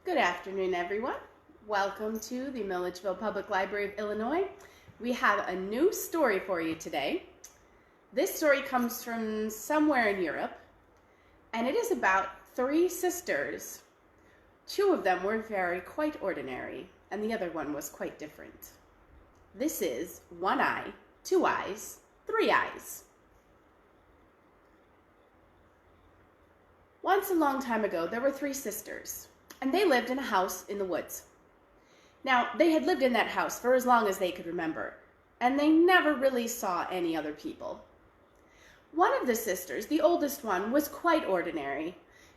Good afternoon, everyone. Welcome to the Milledgeville Public Library of Illinois. We have a new story for you today. This story comes from somewhere in Europe, and it is about three sisters. Two of them were quite ordinary, and the other one was quite different. This is One Eye, Two Eyes, Three Eyes. Once a long time ago, there were three sisters, and they lived in a house in the woods. Now, they had lived in that house for as long as they could remember, and they never really saw any other people. One of the sisters, the oldest one, was quite ordinary.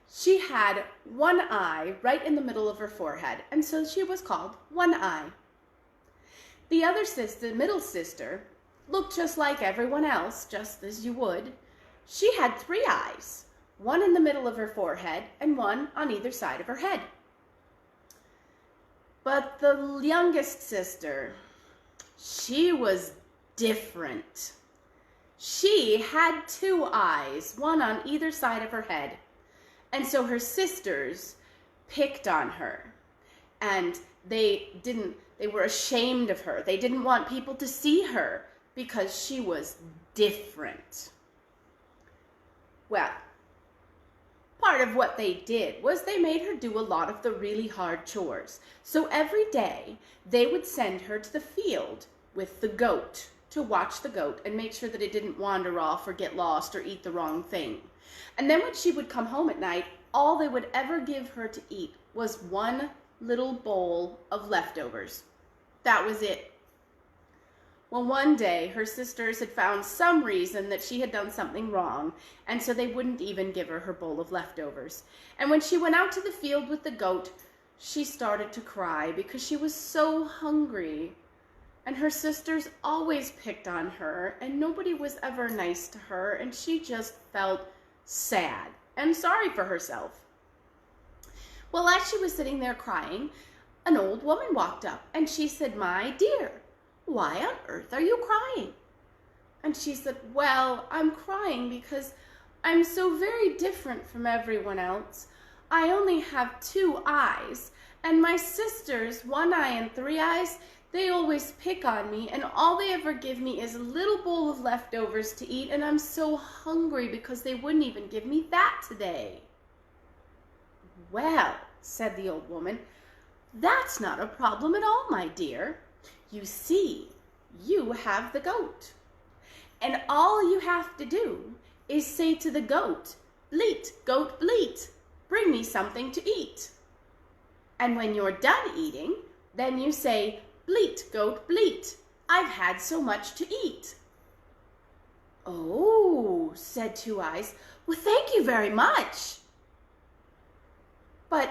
She had one eye right in the middle of her forehead, and so she was called One Eye. The other sister, the middle sister, looked just like everyone else, just as you would. She had three eyes, one in the middle of her forehead and one on either side of her head. But the youngest sister, she was different. She had two eyes, one on either side of her head. And so her sisters picked on her, and they were ashamed of her. They didn't want people to see her because she was different. Well, part of what they did was they made her do a lot of the really hard chores. So every day they would send her to the field with the goat to watch the goat and make sure that it didn't wander off or get lost or eat the wrong thing. And then when she would come home at night, all they would ever give her to eat was one little bowl of leftovers. That was it. Well, one day her sisters had found some reason that she had done something wrong, and so they wouldn't even give her her bowl of leftovers. And when she went out to the field with the goat, she started to cry because she was so hungry. And her sisters always picked on her, and nobody was ever nice to her, and she just felt sad and sorry for herself. Well, as she was sitting there crying, an old woman walked up, and she said, "My dear, why on earth are you crying?" And she said, "Well, I'm crying because I'm so very different from everyone else. I only have two eyes, and my sisters, One Eye and Three Eyes, they always pick on me, and all they ever give me is a little bowl of leftovers to eat, and I'm so hungry because they wouldn't even give me that today." "Well," said the old woman, "that's not a problem at all, my dear. You see, you have the goat, and all you have to do is say to the goat, 'Bleat, goat, bleat, bring me something to eat.' And when you're done eating, then you say, 'Bleat, goat, bleat, I've had so much to eat.'" "Oh," said Two Eyes, "well, thank you very much." But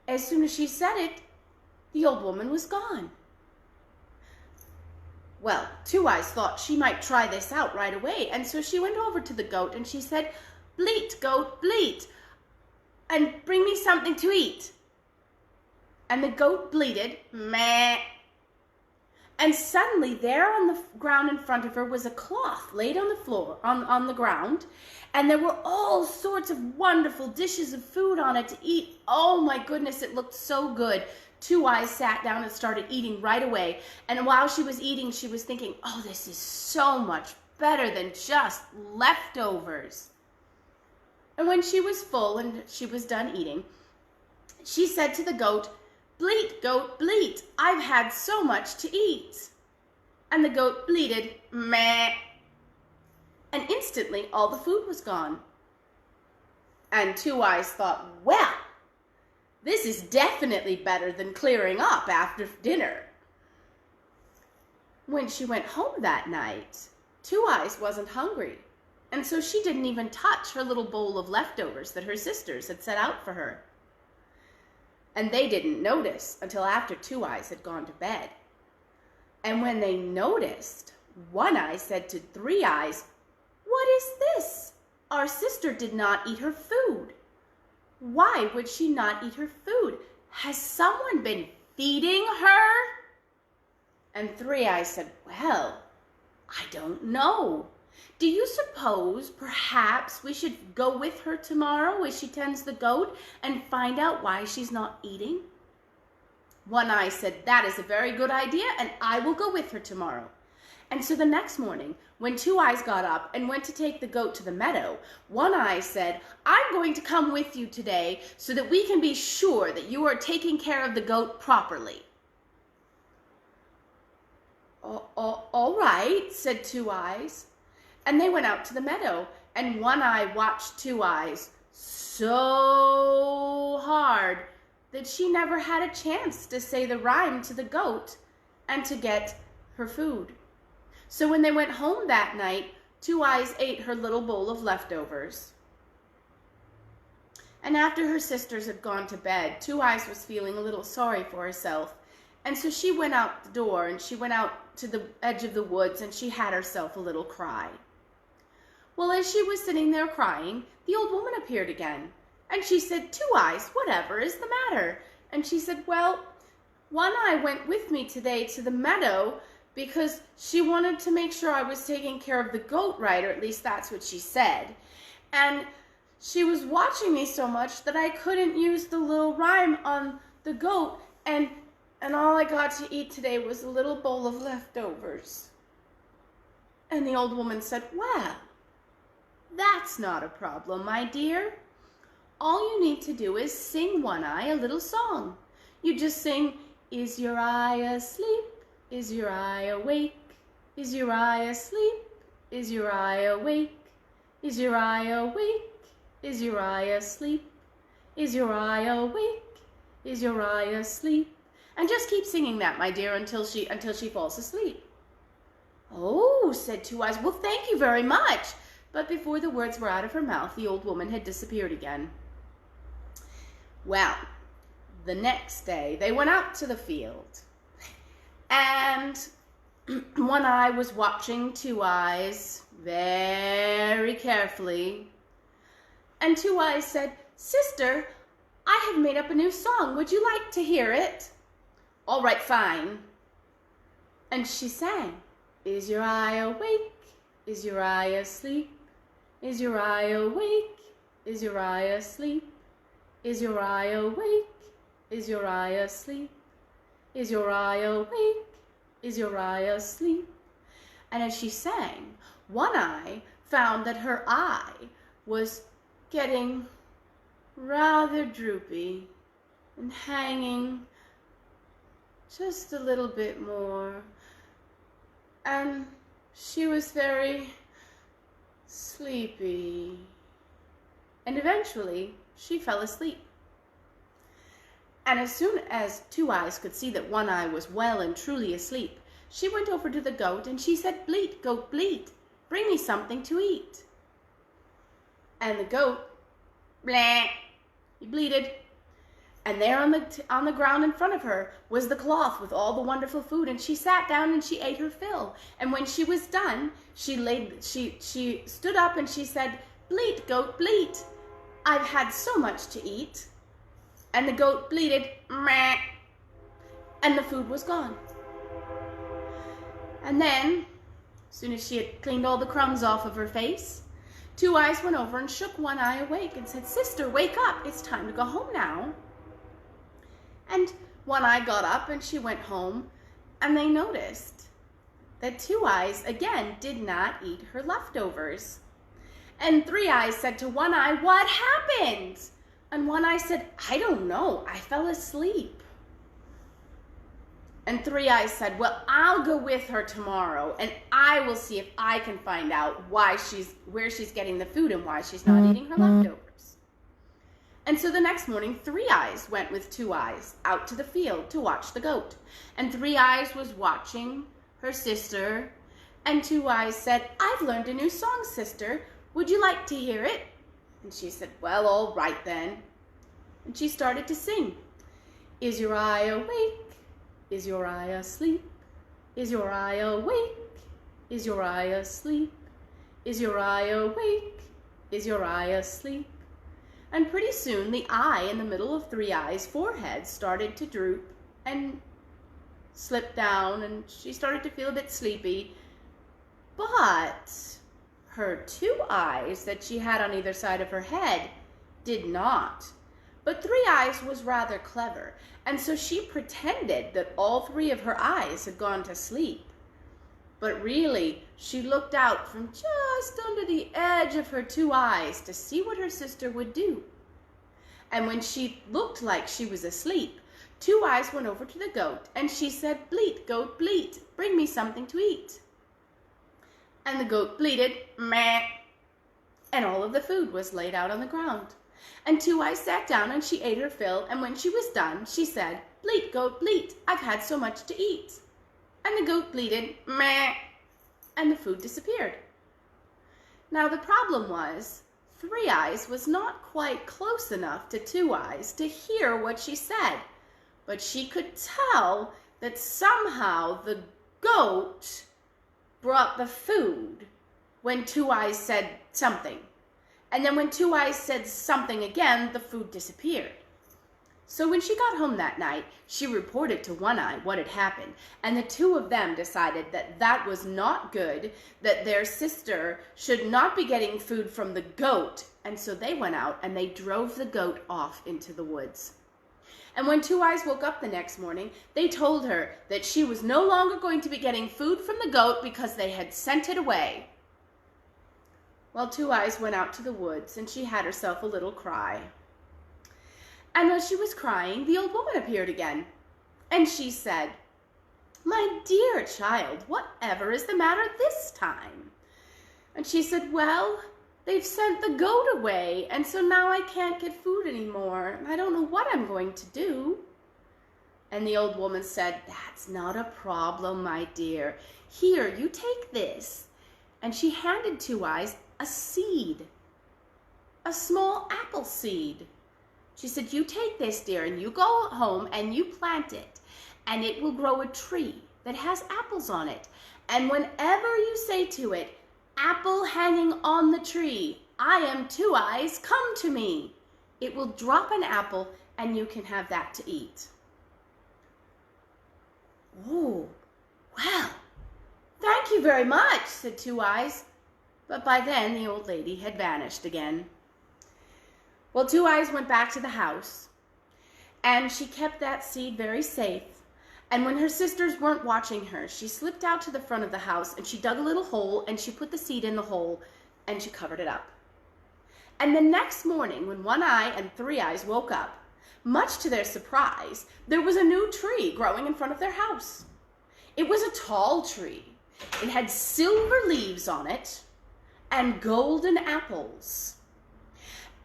as soon as she said it, the old woman was gone. Well, Two Eyes thought she might try this out right away, and so she went over to the goat and she said, "Bleat, goat, bleat, and bring me something to eat." And the goat bleated, "Meh." And suddenly there on the ground in front of her was a cloth laid on the floor, on the ground, and there were all sorts of wonderful dishes of food on it to eat. Oh my goodness, it looked so good. Two Eyes sat down and started eating right away. And while she was eating, she was thinking, "Oh, this is so much better than just leftovers." And when she was full and she was done eating, she said to the goat, "Bleat, goat, bleat, I've had so much to eat." And the goat bleated, "Meh." And instantly all the food was gone. And Two Eyes thought, "Well, this is definitely better than clearing up after dinner." When she went home that night, Two Eyes wasn't hungry, and so she didn't even touch her little bowl of leftovers that her sisters had set out for her. And they didn't notice until after Two Eyes had gone to bed. And when they noticed, One Eye said to Three Eyes, "What is this? Our sister did not eat her food. Why would she not eat her food? Has someone been feeding her?" And Three Eyes said, "Well, I don't know. Do you suppose perhaps we should go with her tomorrow as she tends the goat and find out why she's not eating?" One Eye said, "That is a very good idea, and I will go with her tomorrow." And so the next morning, when Two Eyes got up and went to take the goat to the meadow, One Eye said, "I'm going to come with you today so that we can be sure that you are taking care of the goat properly." All right, said Two Eyes. And they went out to the meadow, and One Eye watched Two Eyes so hard that she never had a chance to say the rhyme to the goat and to get her food. So when they went home that night, Two Eyes ate her little bowl of leftovers. And after her sisters had gone to bed, Two Eyes was feeling a little sorry for herself. And so she went out the door, and she went out to the edge of the woods, and she had herself a little cry. Well, as she was sitting there crying, the old woman appeared again. And she said, "Two Eyes, whatever is the matter?" And she said, "Well, One Eye went with me today to the meadow because she wanted to make sure I was taking care of the goat right, or at least that's what she said. And she was watching me so much that I couldn't use the little rhyme on the goat, and all I got to eat today was a little bowl of leftovers." And the old woman said, "Well, that's not a problem, my dear. All you need to do is sing One Eye a little song. You just sing, 'Is your eye asleep? Is your eye awake? Is your eye asleep? Is your eye awake? Is your eye awake? Is your eye asleep? Is your eye awake? Is your eye asleep?' And just keep singing that, my dear, until she falls asleep." "Oh," said Two Eyes, "well, thank you very much." But before the words were out of her mouth, the old woman had disappeared again. Well, the next day they went out to the field, and One Eye was watching Two Eyes very carefully. And Two Eyes said, "Sister, I have made up a new song. Would you like to hear it?" "All right, fine." And she sang, "Is your eye awake? Is your eye asleep? Is your eye awake? Is your eye asleep? Is your eye awake? Is your eye asleep? Is your eye awake? Is your eye asleep?" And as she sang, One Eye found that her eye was getting rather droopy and hanging just a little bit more. And she was very sleepy. And eventually, she fell asleep. And as soon as Two Eyes could see that One Eye was well and truly asleep, she went over to the goat and she said, "Bleat, goat, bleat, bring me something to eat." And the goat, "Blah," he bleated. And there on the ground in front of her was the cloth with all the wonderful food, and she sat down and she ate her fill. And when she was done, she stood up and she said, "Bleat, goat, bleat, I've had so much to eat." And the goat bleated, "Meh," and the food was gone. And then, as soon as she had cleaned all the crumbs off of her face, Two Eyes went over and shook One Eye awake and said, "Sister, wake up, it's time to go home now." And One Eye got up and she went home, and they noticed that Two Eyes again did not eat her leftovers. And Three Eyes said to One Eye, "What happened?" And One Eye said, "I don't know, I fell asleep." And Three Eyes said, "Well, I'll go with her tomorrow, and I will see if I can find out where she's getting the food and why she's not eating her leftovers." And so the next morning, Three Eyes went with Two Eyes out to the field to watch the goat. And Three Eyes was watching her sister, and Two Eyes said, "I've learned a new song, sister. Would you like to hear it?" And she said, "Well, all right then." And she started to sing. "Is your eye awake? Is your eye asleep? Is your eye awake? Is your eye asleep? Is your eye awake? Is your eye asleep?" And pretty soon the eye in the middle of Three Eyes' forehead started to droop and slip down, and she started to feel a bit sleepy. But her two eyes that she had on either side of her head did not. But Three Eyes was rather clever, and so she pretended that all three of her eyes had gone to sleep. But really, she looked out from just under the edge of her two eyes to see what her sister would do. And when she looked like she was asleep, Two Eyes went over to the goat, and she said, "Bleat, goat, bleat, bring me something to eat." And the goat bleated, "Meh," and all of the food was laid out on the ground. And Two Eyes sat down and she ate her fill, and when she was done, she said, "Bleat, goat, bleat, I've had so much to eat." And the goat bleated, "Meh," and the food disappeared. Now the problem was, Three Eyes was not quite close enough to Two Eyes to hear what she said, but she could tell that somehow the goat brought the food when Two Eyes said something. And then when Two Eyes said something again, the food disappeared. So when she got home that night, she reported to One Eye what had happened, and the two of them decided that that was not good, that their sister should not be getting food from the goat, and so they went out and they drove the goat off into the woods. And when Two Eyes woke up the next morning, they told her that she was no longer going to be getting food from the goat because they had sent it away. Well, Two Eyes went out to the woods, and she had herself a little cry. And as she was crying, the old woman appeared again, and she said, "My dear child, whatever is the matter this time?" And she said, "Well, they've sent the goat away, and so now I can't get food anymore, and I don't know what I'm going to do." And the old woman said, "That's not a problem, my dear. Here, you take this." And she handed Two Eyes a seed, a small apple seed. She said, "You take this, dear, and you go home and you plant it, and it will grow a tree that has apples on it. And whenever you say to it, 'Apple hanging on the tree, I am Two Eyes, come to me,' it will drop an apple and you can have that to eat." "Oh, well, thank you very much," said Two Eyes. But by then the old lady had vanished again. Well, Two Eyes went back to the house, and she kept that seed very safe. And when her sisters weren't watching her, she slipped out to the front of the house, and she dug a little hole, and she put the seed in the hole, and she covered it up. And the next morning, when One Eye and Three Eyes woke up, much to their surprise, there was a new tree growing in front of their house. It was a tall tree. It had silver leaves on it and golden apples.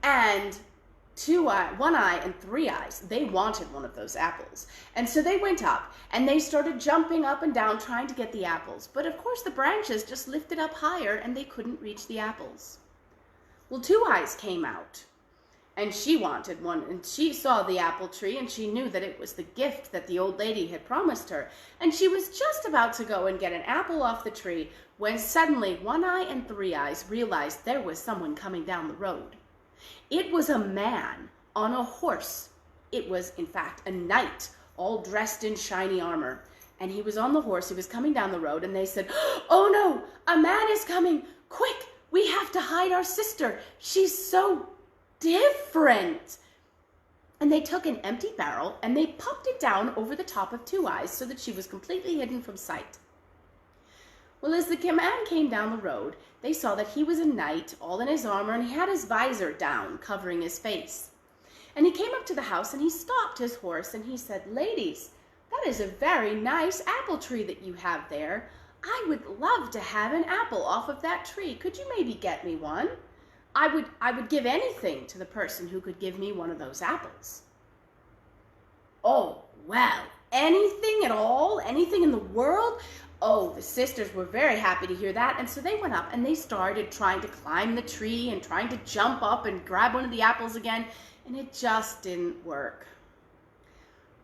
And One Eye and Three Eyes, they wanted one of those apples. And so they went up and they started jumping up and down trying to get the apples. But of course the branches just lifted up higher and they couldn't reach the apples. Well, Two Eyes came out and she wanted one, and she saw the apple tree and she knew that it was the gift that the old lady had promised her. And she was just about to go and get an apple off the tree when suddenly One Eye and Three Eyes realized there was someone coming down the road. It was a man on a horse. It was, in fact, a knight, all dressed in shiny armor. And he was on the horse, he was coming down the road, and they said, "Oh no, a man is coming! Quick, we have to hide our sister. She's so different." And they took an empty barrel and they popped it down over the top of Two Eyes so that she was completely hidden from sight. Well, as the man came down the road, they saw that he was a knight, all in his armor, and he had his visor down, covering his face. And he came up to the house and he stopped his horse and he said, "Ladies, that is a very nice apple tree that you have there. I would love to have an apple off of that tree. Could you maybe get me one? I would give anything to the person who could give me one of those apples." "Oh, well, anything at all? Anything in the world?" Oh, the sisters were very happy to hear that, and so they went up and they started trying to climb the tree and trying to jump up and grab one of the apples again, and it just didn't work.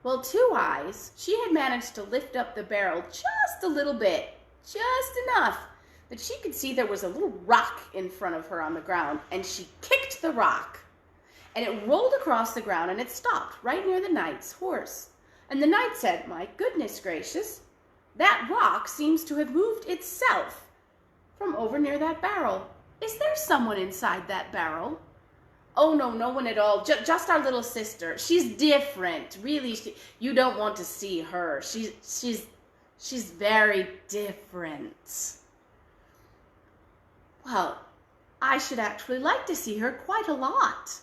Well, Two Eyes, she had managed to lift up the barrel just a little bit, just enough that she could see there was a little rock in front of her on the ground, and she kicked the rock, and it rolled across the ground and it stopped right near the knight's horse. And the knight said, "My goodness gracious, that rock seems to have moved itself from over near that barrel. Is there someone inside that barrel?" Oh, no, no one at all. Just our little sister. She's different. Really, you don't want to see her. She's very different. Well, I should actually like to see her quite a lot.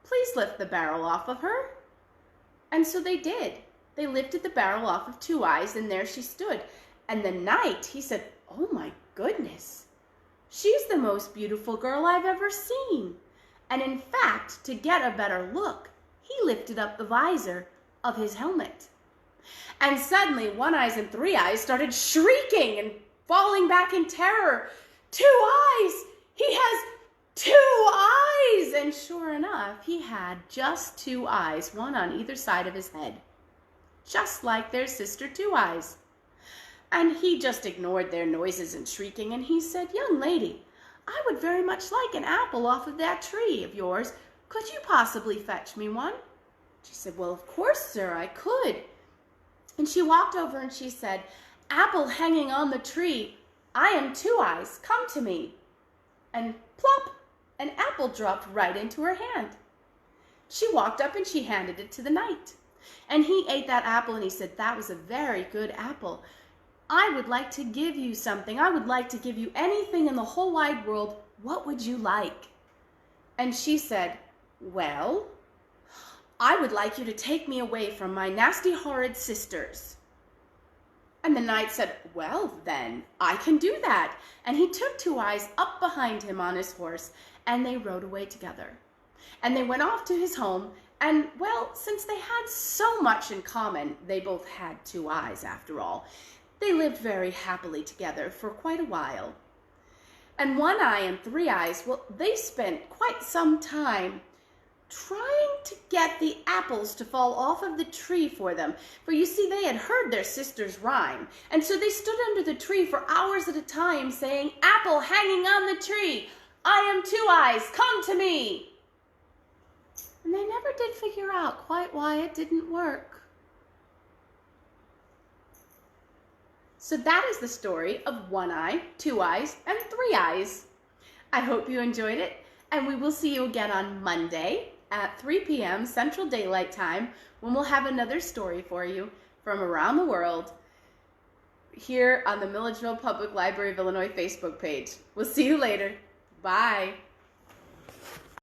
Please lift the barrel off of her. And so they did. They lifted the barrel off of Two Eyes, and there she stood. And the knight, he said, "Oh my goodness, she's the most beautiful girl I've ever seen." And in fact, to get a better look, he lifted up the visor of his helmet. And suddenly, One Eyes and Three Eyes started shrieking and falling back in terror. "Two Eyes! He has 2 eyes!" And sure enough, he had just 2 eyes, one on either side of his head, just like their sister Two Eyes. And he just ignored their noises and shrieking, and he said, "Young lady, I would very much like an apple off of that tree of yours. Could you possibly fetch me one?" She said, "Well, of course, sir, I could." And she walked over and she said, "Apple hanging on the tree, I am Two Eyes, come to me." And plop, an apple dropped right into her hand. She walked up and she handed it to the knight. And he ate that apple and he said, "That was a very good apple. I would like to give you something. I would like to give you anything in the whole wide world. What would you like?" And she said, "Well, I would like you to take me away from my nasty, horrid sisters." And the knight said, "Well, then, I can do that." And he took Two Eyes up behind him on his horse, and they rode away together. And they went off to his home, and, well, since they had so much in common, they both had 2 eyes after all, they lived very happily together for quite a while. And One Eye and Three Eyes, well, they spent quite some time trying to get the apples to fall off of the tree for them. For you see, they had heard their sister's rhyme. And so they stood under the tree for hours at a time saying, "Apple hanging on the tree, I am Two Eyes, come to me." And they never did figure out quite why it didn't work. So that is the story of One Eye, Two Eyes, and Three Eyes. I hope you enjoyed it, and we will see you again on Monday at 3 p.m. Central Daylight Time, when we'll have another story for you from around the world here on the Milledgeville Public Library of Illinois Facebook page. We'll see you later. Bye.